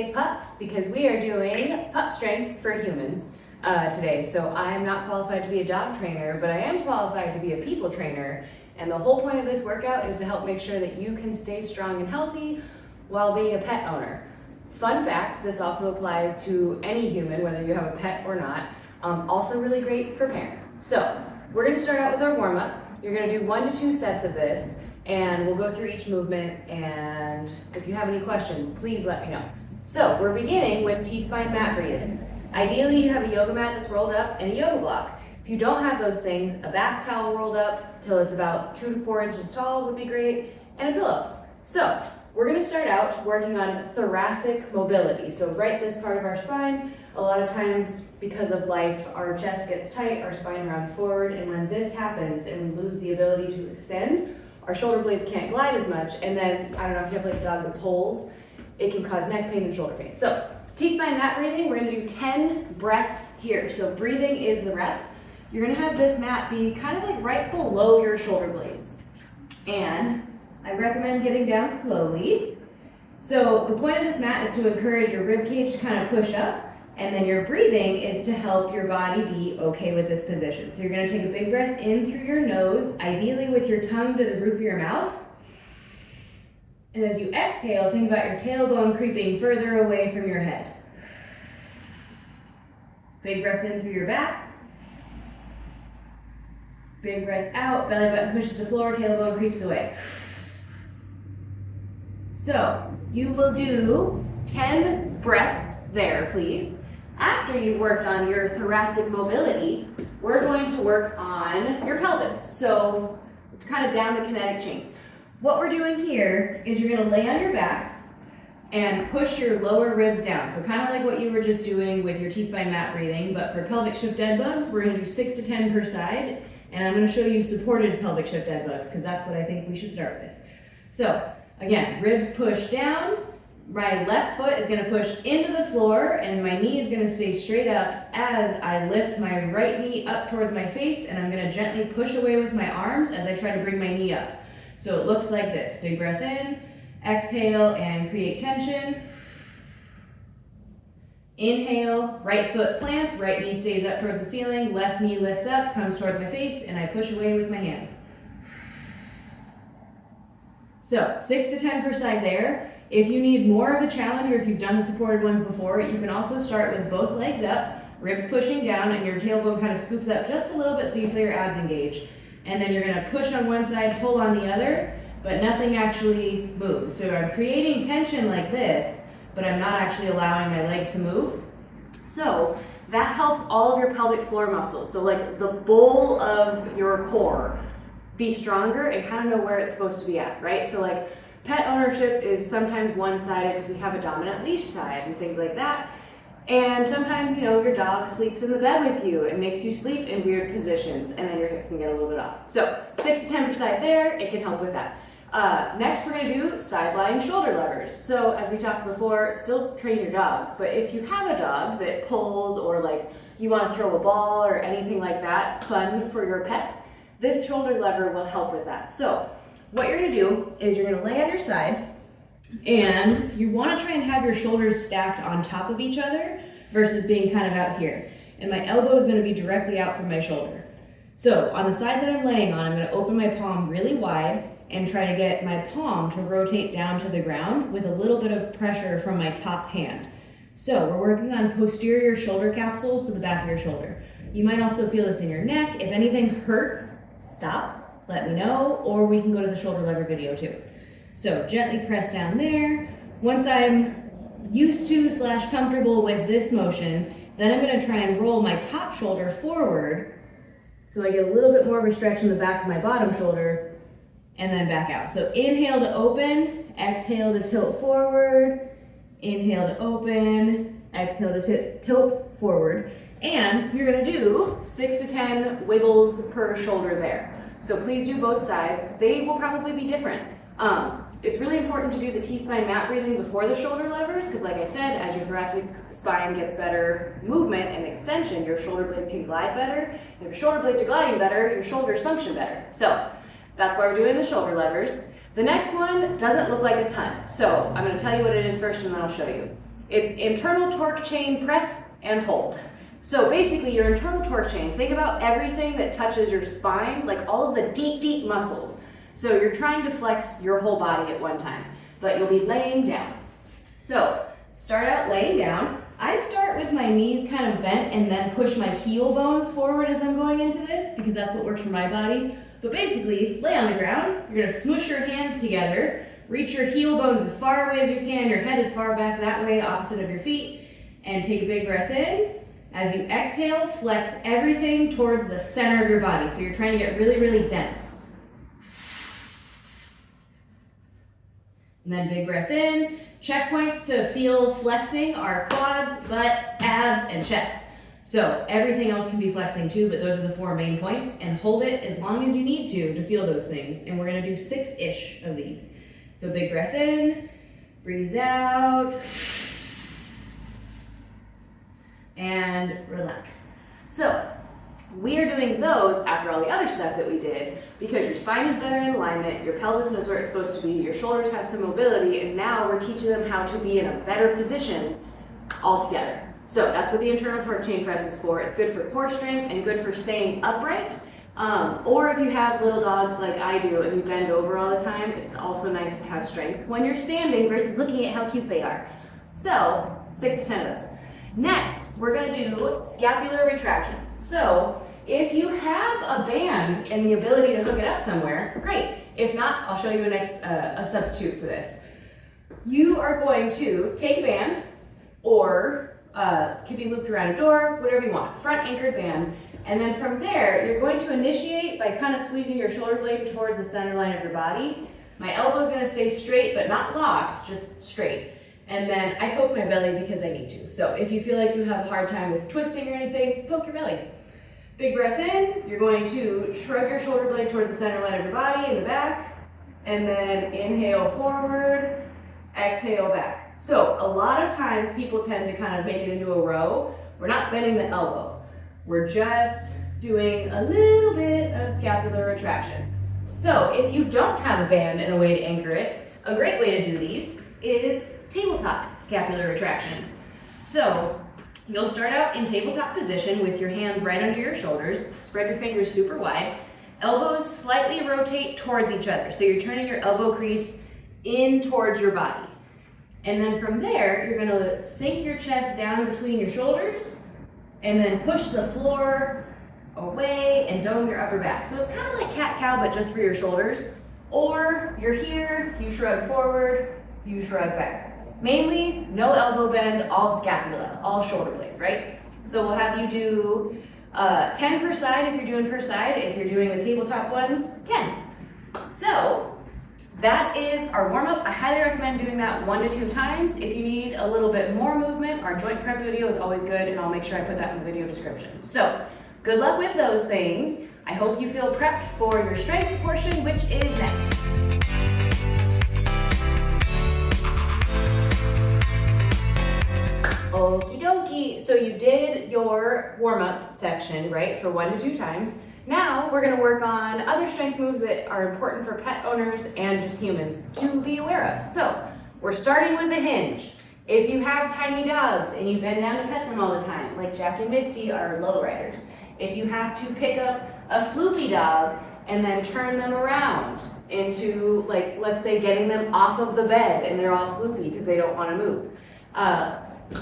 say PUPs because we are doing pup strength for humans today. So I'm not qualified to be a dog trainer, but I am qualified to be a people trainer. And the whole point of this workout is to help make sure that you can stay strong and healthy while being a pet owner. Fun fact, this also applies to any human, whether you have a pet or not. Also really great for parents. So we're gonna start out with our warm-up. You're gonna do 1 to 2 sets of this, and we'll go through each movement, and if you have any questions, please let me know. So we're beginning with T-spine mat breathing. Ideally, you have a yoga mat that's rolled up and a yoga block. If you don't have those things, a bath towel rolled up till it's about 2 to 4 inches tall would be great, and a pillow. So we're gonna start out working on thoracic mobility. So right this part of our spine, a lot of times because of life, our chest gets tight, our spine rounds forward, and when this happens and we lose the ability to extend, our shoulder blades can't glide as much, and then, I don't know if you have like a dog that pulls, it can cause neck pain and shoulder pain. So T-spine mat breathing, we're gonna do 10 breaths here. So breathing is the rep. You're gonna have this mat be kind of like right below your shoulder blades. And I recommend getting down slowly. So the point of this mat is to encourage your rib cage to kind of push up, and then your breathing is to help your body be okay with this position. So you're gonna take a big breath in through your nose, ideally with your tongue to the roof of your mouth. And as you exhale, think about your tailbone creeping further away from your head. Big breath in through your back. Big breath out, belly button pushes the floor, tailbone creeps away. So you will do 10 breaths there, please. After you've worked on your thoracic mobility, we're going to work on your pelvis. So kind of down the kinetic chain. What we're doing here is you're gonna lay on your back and push your lower ribs down. So kind of like what you were just doing with your T-spine mat breathing, but for pelvic shift dead bugs, we're gonna do 6 to 10 per side. And I'm gonna show you supported pelvic shift dead bugs because that's what I think we should start with. So again, ribs push down. My left foot is gonna push into the floor and my knee is gonna stay straight up as I lift my right knee up towards my face, and I'm gonna gently push away with my arms as I try to bring my knee up. So it looks like this. Big breath in, exhale and create tension. Inhale, right foot plants, right knee stays up towards the ceiling, left knee lifts up, comes towards my face, and I push away with my hands. So 6 to 10 per side there. If you need more of a challenge, or if you've done the supported ones before, you can also start with both legs up, ribs pushing down, and your tailbone kind of scoops up just a little bit so you feel your abs engage. And then you're gonna push on one side, pull on the other, but nothing actually moves. So I'm creating tension like this, but I'm not actually allowing my legs to move. So that helps all of your pelvic floor muscles. So like the bowl of your core be stronger and kind of know where it's supposed to be at, right? So like pet ownership is sometimes one-sided because we have a dominant leash side and things like that. And sometimes, you know, your dog sleeps in the bed with you and makes you sleep in weird positions, and then your hips can get a little bit off. So 6 to 10 per side there, it can help with that. Next, we're gonna do side-lying shoulder levers. So as we talked before, still train your dog, but if you have a dog that pulls or like you wanna throw a ball or anything like that, fun for your pet, this shoulder lever will help with that. So what you're gonna do is you're gonna lay on your side, and you want to try and have your shoulders stacked on top of each other versus being kind of out here. And my elbow is going to be directly out from my shoulder. So on the side that I'm laying on, I'm going to open my palm really wide and try to get my palm to rotate down to the ground with a little bit of pressure from my top hand. So we're working on posterior shoulder capsules, so the back of your shoulder. You might also feel this in your neck. If anything hurts, stop, let me know, or we can go to the shoulder lever video too. So gently press down there. Once I'm used to / comfortable with this motion, then I'm gonna try and roll my top shoulder forward so I get a little bit more of a stretch in the back of my bottom shoulder, and then back out. So inhale to open, exhale to tilt forward, inhale to open, exhale to tilt forward. And you're gonna do 6 to 10 wiggles per shoulder there. So please do both sides. They will probably be different. It's really important to do the T-spine mat breathing before the shoulder levers because, like I said, as your thoracic spine gets better movement and extension, your shoulder blades can glide better. If your shoulder blades are gliding better, your shoulders function better. So that's why we're doing the shoulder levers. The next one doesn't look like a ton. So I'm going to tell you what it is first and then I'll show you. It's internal torque chain, press and hold. So basically your internal torque chain, think about everything that touches your spine, like all of the deep, deep muscles. So you're trying to flex your whole body at one time, but you'll be laying down. So start out laying down. I start with my knees kind of bent and then push my heel bones forward as I'm going into this because that's what works for my body. But basically, lay on the ground, you're gonna smoosh your hands together, reach your heel bones as far away as you can, your head as far back that way, opposite of your feet, and take a big breath in. As you exhale, flex everything towards the center of your body. So you're trying to get really, really dense. And then big breath in. Checkpoints to feel flexing are quads, butt, abs, and chest. So everything else can be flexing too, but those are the 4 main points. And hold it as long as you need to feel those things. And we're gonna do 6-ish of these. So big breath in, breathe out, and relax. So we are doing those after all the other stuff that we did because your spine is better in alignment, your pelvis knows where it's supposed to be, your shoulders have some mobility, and now we're teaching them how to be in a better position all together. So that's what the internal torque chain press is for. It's good for core strength and good for staying upright. Or if you have little dogs like I do and you bend over all the time, it's also nice to have strength when you're standing versus looking at how cute they are. So 6 to 10 of those. Next, we're going to do scapular retractions. So if you have a band and the ability to hook it up somewhere, great. If not, I'll show you a substitute for this. You are going to take a band, or could be looped around a door, whatever you want, front anchored band, and then from there, you're going to initiate by kind of squeezing your shoulder blade towards the center line of your body. My elbow is going to stay straight, but not locked, just straight. And then I poke my belly because I need to. So if you feel like you have a hard time with twisting or anything, poke your belly. Big breath in, you're going to shrug your shoulder blade towards the center line of your body in the back, and then inhale forward, exhale back. So a lot of times people tend to kind of make it into a row. We're not bending the elbow. We're just doing a little bit of scapular retraction. So if you don't have a band and a way to anchor it, a great way to do these is tabletop scapular retractions. So you'll start out in tabletop position with your hands right under your shoulders, spread your fingers super wide, elbows slightly rotate towards each other. So you're turning your elbow crease in towards your body. And then from there, you're gonna sink your chest down between your shoulders and then push the floor away and dome your upper back. So it's kind of like cat-cow, but just for your shoulders. Or you're here, you shrug forward, you shrug back. Mainly, no elbow bend, all scapula, all shoulder blades, right? So we'll have you do 10 per side if you're doing per side. If you're doing the tabletop ones, 10. So that is our warm-up. I highly recommend doing that 1 to 2 times. If you need a little bit more movement, our joint prep video is always good, and I'll make sure I put that in the video description. So good luck with those things. I hope you feel prepped for your strength portion, which is next. Okie dokie, so you did your warm-up section, right, for 1 to 2 times. Now we're gonna work on other strength moves that are important for pet owners and just humans to be aware of. So we're starting with a hinge. If you have tiny dogs and you bend down to pet them all the time, like Jack and Misty are lowriders. If you have to pick up a floopy dog and then turn them around into, like, let's say getting them off of the bed and they're all floopy because they don't wanna move.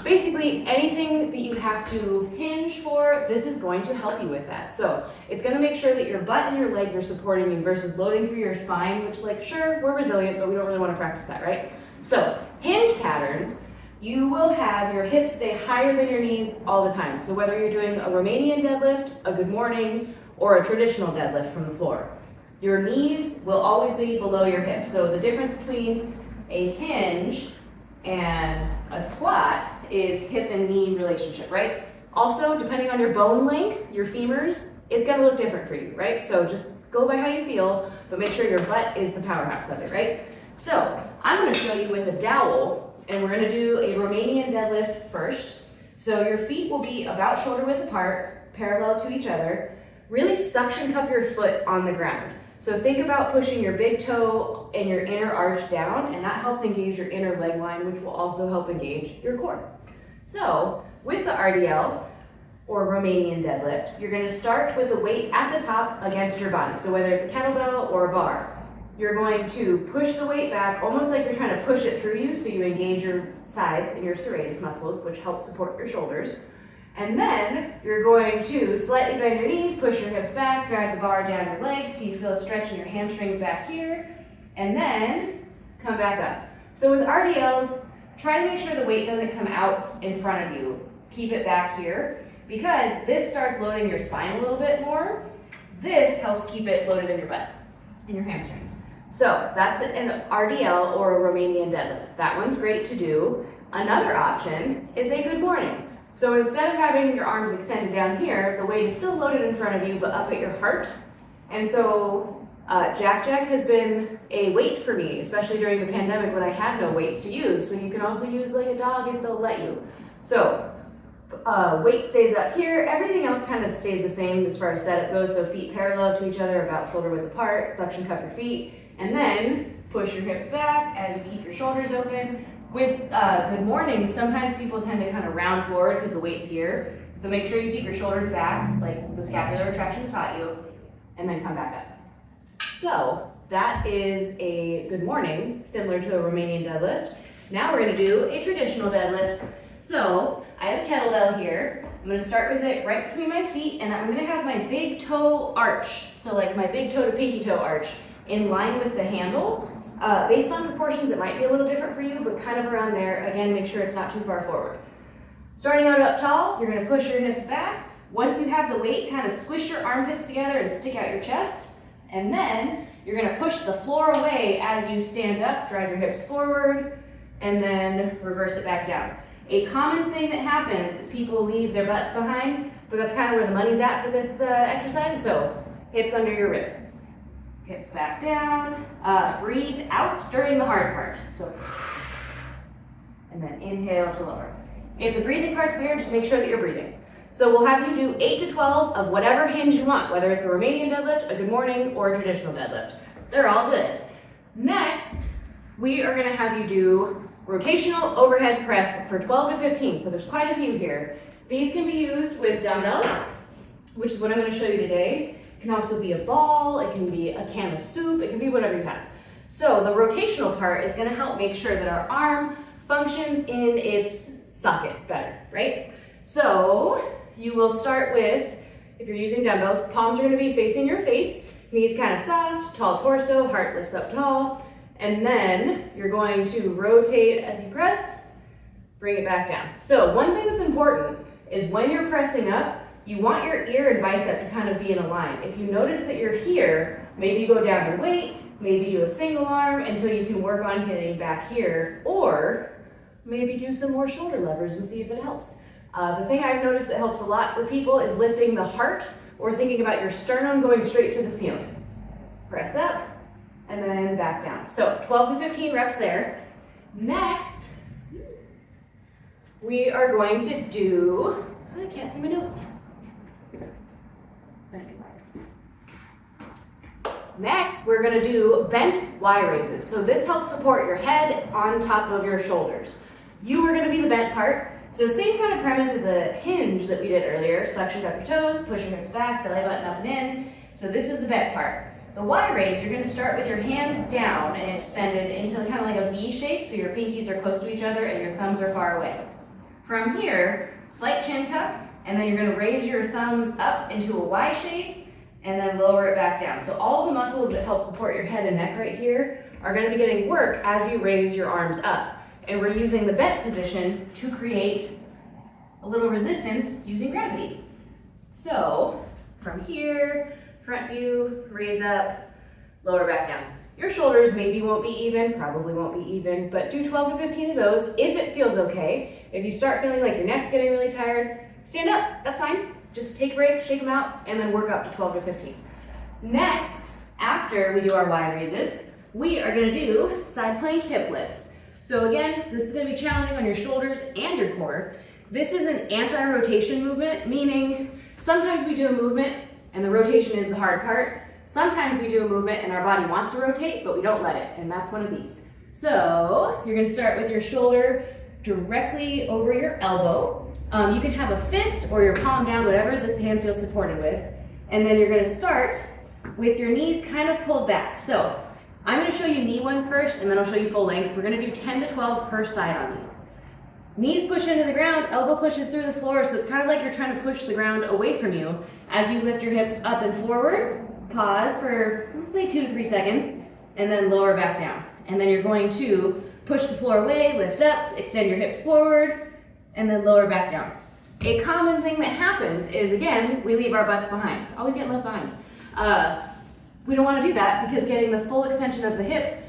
Basically, anything that you have to hinge for, this is going to help you with that. So it's going to make sure that your butt and your legs are supporting you versus loading through your spine, which, like, sure, we're resilient, but we don't really want to practice that, right? So hinge patterns, you will have your hips stay higher than your knees all the time. So whether you're doing a Romanian deadlift, a good morning, or a traditional deadlift from the floor, your knees will always be below your hips. So the difference between a hinge and a squat is hip and knee relationship, right? Also, depending on your bone length, your femurs, it's gonna look different for you, right? So just go by how you feel, but make sure your butt is the powerhouse of it, right? So I'm gonna show you with a dowel, and we're gonna do a Romanian deadlift first. So your feet will be about shoulder width apart, parallel to each other. Really suction cup your foot on the ground. So think about pushing your big toe and your inner arch down, and that helps engage your inner leg line, which will also help engage your core. So with the RDL, or Romanian deadlift, you're going to start with the weight at the top against your body. So whether it's a kettlebell or a bar, you're going to push the weight back, almost like you're trying to push it through you, so you engage your sides and your serratus muscles, which help support your shoulders. And then you're going to slightly bend your knees, push your hips back, drag the bar down your legs so you feel a stretch in your hamstrings back here, and then come back up. So with RDLs, try to make sure the weight doesn't come out in front of you. Keep it back here, because this starts loading your spine a little bit more. This helps keep it loaded in your butt and your hamstrings. So that's an RDL or a Romanian deadlift. That one's great to do. Another option is a good morning. So instead of having your arms extended down here, the weight is still loaded in front of you, but up at your heart. And so Jack has been a weight for me, especially during the pandemic when I had no weights to use. So you can also use like a dog if they'll let you. So weight stays up here. Everything else kind of stays the same as far as setup goes. So feet parallel to each other, about shoulder width apart, suction cup your feet, and then push your hips back as you keep your shoulders open. With good morning, sometimes people tend to kind of round forward because the weight's here. So make sure you keep your shoulders back, like the scapular retractions taught you, and then come back up. So that is a good morning, similar to a Romanian deadlift. Now we're going to do a traditional deadlift. So I have a kettlebell here. I'm going to start with it right between my feet, and I'm going to have my big toe arch, so like my big toe to pinky toe arch, in line with the handle. Based on proportions, it might be a little different for you, but kind of around there. Again, make sure it's not too far forward. Starting out up tall, you're going to push your hips back. Once you have the weight, kind of squish your armpits together and stick out your chest. And then you're going to push the floor away as you stand up, drive your hips forward, and then reverse it back down. A common thing that happens is people leave their butts behind, but that's kind of where the money's at for this exercise. So hips under your ribs. Hips back down, breathe out during the hard part. So, and then inhale to lower. If the breathing part's weird, just make sure that you're breathing. So we'll have you do 8 to 12 of whatever hinge you want, whether it's a Romanian deadlift, a good morning, or a traditional deadlift. They're all good. Next, we are gonna have you do rotational overhead press for 12 to 15. So there's quite a few here. These can be used with dumbbells, which is what I'm gonna show you today. It can also be a ball, it can be a can of soup, it can be whatever you have. So the rotational part is going to help make sure that our arm functions in its socket better, right? So you will start with, if you're using dumbbells, palms are going to be facing your face, knees kind of soft, tall torso, heart lifts up tall, and then you're going to rotate as you press, bring it back down. So one thing that's important is when you're pressing up, you want your ear and bicep to kind of be in a line. If you notice that you're here, maybe you go down your weight, maybe do a single arm until you can work on getting back here, or maybe do some more shoulder levers and see if it helps. The thing I've noticed that helps a lot with people is lifting the heart or thinking about your sternum going straight to the ceiling. Press up and then back down. So 12 to 15 reps there. Next, we are going to do, I can't see my notes. Next, we're going to do bent Y raises. So this helps support your head on top of your shoulders. You are going to be the bent part. So same kind of premise as a hinge that we did earlier. Suction up your toes, push your hips back, belly button up and in. So this is the bent part. The Y raise, you're going to start with your hands down and extended into kind of like a V shape. So your pinkies are close to each other and your thumbs are far away. From here, slight chin tuck, and then you're going to raise your thumbs up into a Y shape and then lower it back down. So all the muscles that help support your head and neck right here are going to be getting work as you raise your arms up. And we're using the bent position to create a little resistance using gravity. So from here, front view, raise up, lower back down. Your shoulders maybe won't be even, probably won't be even, but do 12 to 15 of those if it feels okay. If you start feeling like your neck's getting really tired, stand up, that's fine. Just take a break, shake them out, and then work up to 12 to 15. Next, after we do our Y raises, we are gonna do side plank hip lifts. So again, this is gonna be challenging on your shoulders and your core. This is an anti-rotation movement, meaning sometimes we do a movement and the rotation is the hard part. Sometimes we do a movement and our body wants to rotate, but we don't let it, and that's one of these. So you're gonna start with your shoulder directly over your elbow. You can have a fist or your palm down, whatever this hand feels supported with. And then you're gonna start with your knees kind of pulled back. So I'm gonna show you knee ones first, and then I'll show you full length. We're gonna do 10 to 12 per side on these. Knees push into the ground, elbow pushes through the floor, so it's kind of like you're trying to push the ground away from you. As you lift your hips up and forward, pause for, let's say 2 to 3 seconds, and then lower back down. And then you're going to push the floor away, lift up, extend your hips forward, and then lower back down. A common thing that happens is, again, we leave our butts behind. Always get left behind. We don't want to do that because getting the full extension of the hip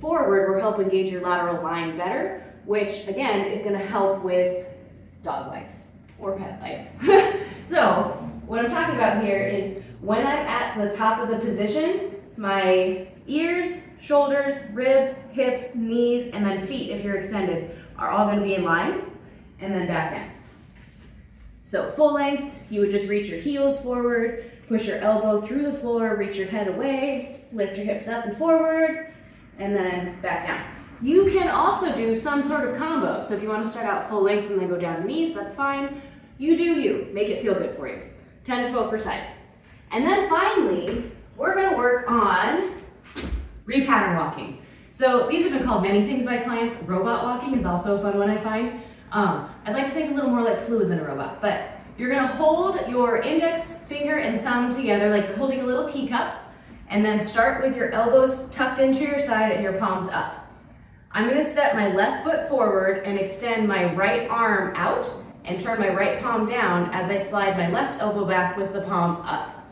forward will help engage your lateral line better, which again is going to help with dog life or pet life. So what I'm talking about here is when I'm at the top of the position, my ears, shoulders, ribs, hips, knees, and then feet, if you're extended, are all going to be in line, and then back down. So full length, you would just reach your heels forward, push your elbow through the floor, reach your head away, lift your hips up and forward, and then back down. You can also do some sort of combo. So if you want to start out full length and then go down to knees, that's fine. You do you. Make it feel good for you. 10 to 12 per side. And then finally, we're going to work on repattern walking. So these have been called many things by clients. Robot walking is also a fun one I find. I'd like to think a little more like fluid than a robot, but you're gonna hold your index finger and thumb together like you're holding a little teacup, and then start with your elbows tucked into your side and your palms up. I'm gonna step my left foot forward and extend my right arm out and turn my right palm down as I slide my left elbow back with the palm up.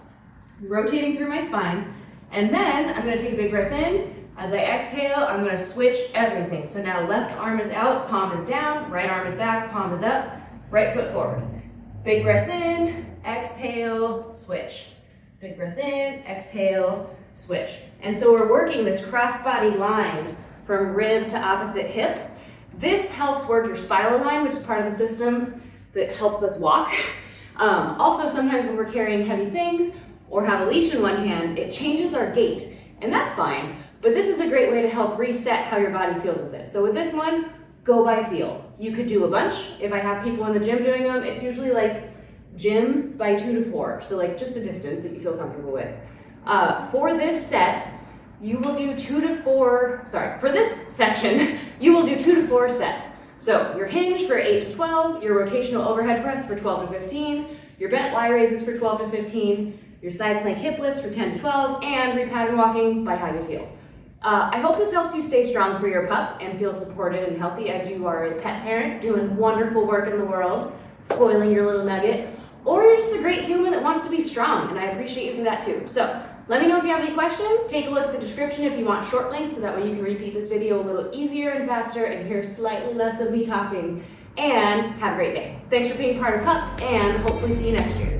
Rotating through my spine, and then I'm gonna take a big breath in. As I exhale, I'm going to switch everything. So now left arm is out, palm is down, right arm is back, palm is up, right foot forward. Big breath in, exhale, switch. Big breath in, exhale, switch. And so we're working this cross-body line from rib to opposite hip. This helps work your spiral line, which is part of the system that helps us walk. Also, sometimes when we're carrying heavy things or have a leash in one hand, it changes our gait, and that's fine. But this is a great way to help reset how your body feels with it. So with this one, go by feel. You could do a bunch. If I have people in the gym doing them, it's usually like gym by 2 to 4. So like just a distance that you feel comfortable with. For this set, you will do for this section, you will do 2 to 4 sets. So your hinge for 8 to 12, your rotational overhead press for 12 to 15, your bent Y raises for 12 to 15, your side plank hip lifts for 10 to 12, and repattern walking by how you feel. I hope this helps you stay strong for your pup and feel supported and healthy as you are a pet parent doing wonderful work in the world, spoiling your little nugget, or you're just a great human that wants to be strong, and I appreciate you for that too. So let me know if you have any questions. Take a look at the description if you want short links, so that way you can repeat this video a little easier and faster and hear slightly less of me talking. And have a great day. Thanks for being part of PUP, and hopefully see you next year.